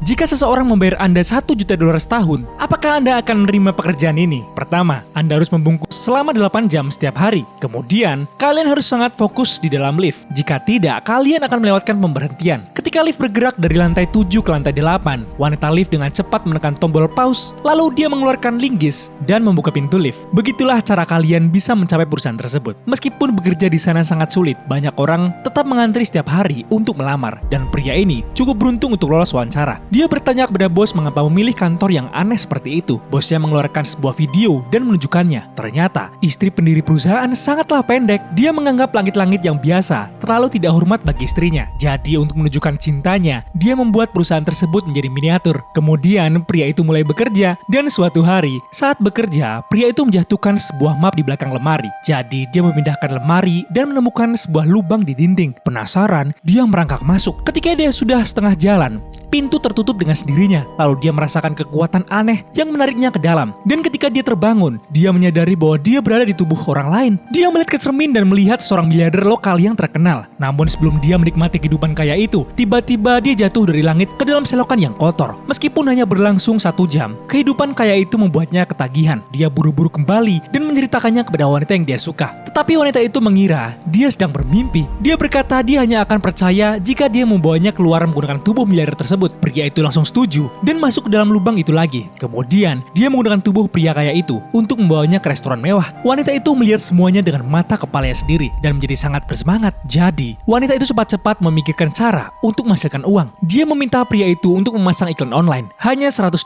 Jika seseorang membayar Anda $1 juta setahun, apakah Anda akan menerima pekerjaan ini? Pertama, Anda harus membungkus selama 8 jam setiap hari. Kemudian, kalian harus sangat fokus di dalam lift. Jika tidak, kalian akan melewatkan pemberhentian. Ketika lift bergerak dari lantai 7 ke lantai 8, wanita lift dengan cepat menekan tombol pause, lalu dia mengeluarkan linggis dan membuka pintu lift. Begitulah cara kalian bisa mencapai perusahaan tersebut. Meskipun bekerja di sana sangat sulit, banyak orang tetap mengantri setiap hari untuk melamar. Dan pria ini cukup beruntung untuk lolos wawancara. Dia bertanya kepada bos mengapa memilih kantor yang aneh seperti itu. Bosnya mengeluarkan sebuah video dan menunjukkannya. Ternyata, istri pendiri perusahaan sangatlah pendek. Dia menganggap langit-langit yang biasa terlalu tidak hormat bagi istrinya. Jadi untuk menunjukkan cintanya, dia membuat perusahaan tersebut menjadi miniatur. Kemudian, pria itu mulai bekerja. Dan suatu hari, saat bekerja, pria itu menjatuhkan sebuah map di belakang lemari. Jadi, dia memindahkan lemari dan menemukan sebuah lubang di dinding. Penasaran, dia merangkak masuk. Ketika dia sudah setengah jalan, pintu tertutup dengan sendirinya. Lalu dia merasakan kekuatan aneh yang menariknya ke dalam. Dan ketika dia terbangun, dia menyadari bahwa dia berada di tubuh orang lain. Dia melihat ke cermin dan melihat seorang miliarder lokal yang terkenal. Namun sebelum dia menikmati kehidupan kaya itu, tiba-tiba dia jatuh dari langit ke dalam selokan yang kotor. Meskipun hanya berlangsung 1 jam, kehidupan kaya itu membuatnya ketagihan. Dia buru-buru kembali dan menceritakannya kepada wanita yang dia suka. Tetapi wanita itu mengira dia sedang bermimpi. Dia berkata dia hanya akan percaya jika dia membawanya keluar menggunakan tubuh miliarder tersebut. Pria itu langsung setuju dan masuk ke dalam lubang itu lagi. Kemudian, dia menggunakan tubuh pria kaya itu untuk membawanya ke restoran mewah. Wanita itu melihat semuanya dengan mata kepalanya sendiri dan menjadi sangat bersemangat. Jadi, wanita itu cepat-cepat memikirkan cara untuk menghasilkan uang. Dia meminta pria itu untuk memasang iklan online. Hanya $100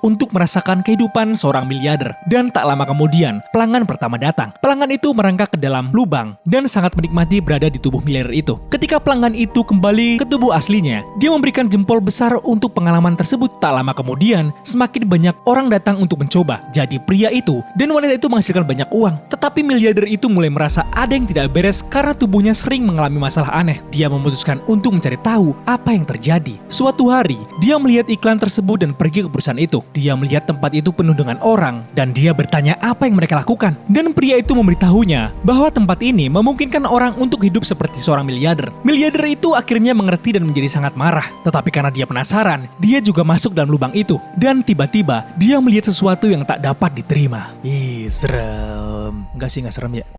untuk merasakan kehidupan seorang miliarder. Dan tak lama kemudian, pelanggan pertama datang. Pelanggan itu merangkak ke dalam lubang dan sangat menikmati berada di tubuh miliarder itu. Ketika pelanggan itu kembali ke tubuh aslinya, dia memberikan jempol besar untuk pengalaman tersebut. Tak lama kemudian, semakin banyak orang datang untuk mencoba. Jadi pria itu dan wanita itu menghasilkan banyak uang. Tetapi miliarder itu mulai merasa ada yang tidak beres karena tubuhnya sering mengalami masalah aneh. Dia memutuskan untuk mencari tahu apa yang terjadi. Suatu hari, dia melihat iklan tersebut dan pergi ke perusahaan itu. Dia melihat tempat itu penuh dengan orang dan dia bertanya apa yang mereka lakukan. Dan pria itu memberitahunya bahwa tempat ini memungkinkan orang untuk hidup seperti seorang miliarder. Miliarder itu akhirnya mengerti dan menjadi sangat marah. Tetapi karena dia penasaran, dia juga masuk dalam lubang itu. Dan tiba-tiba, dia melihat sesuatu yang tak dapat diterima. Ih, serem. Enggak sih, enggak serem ya.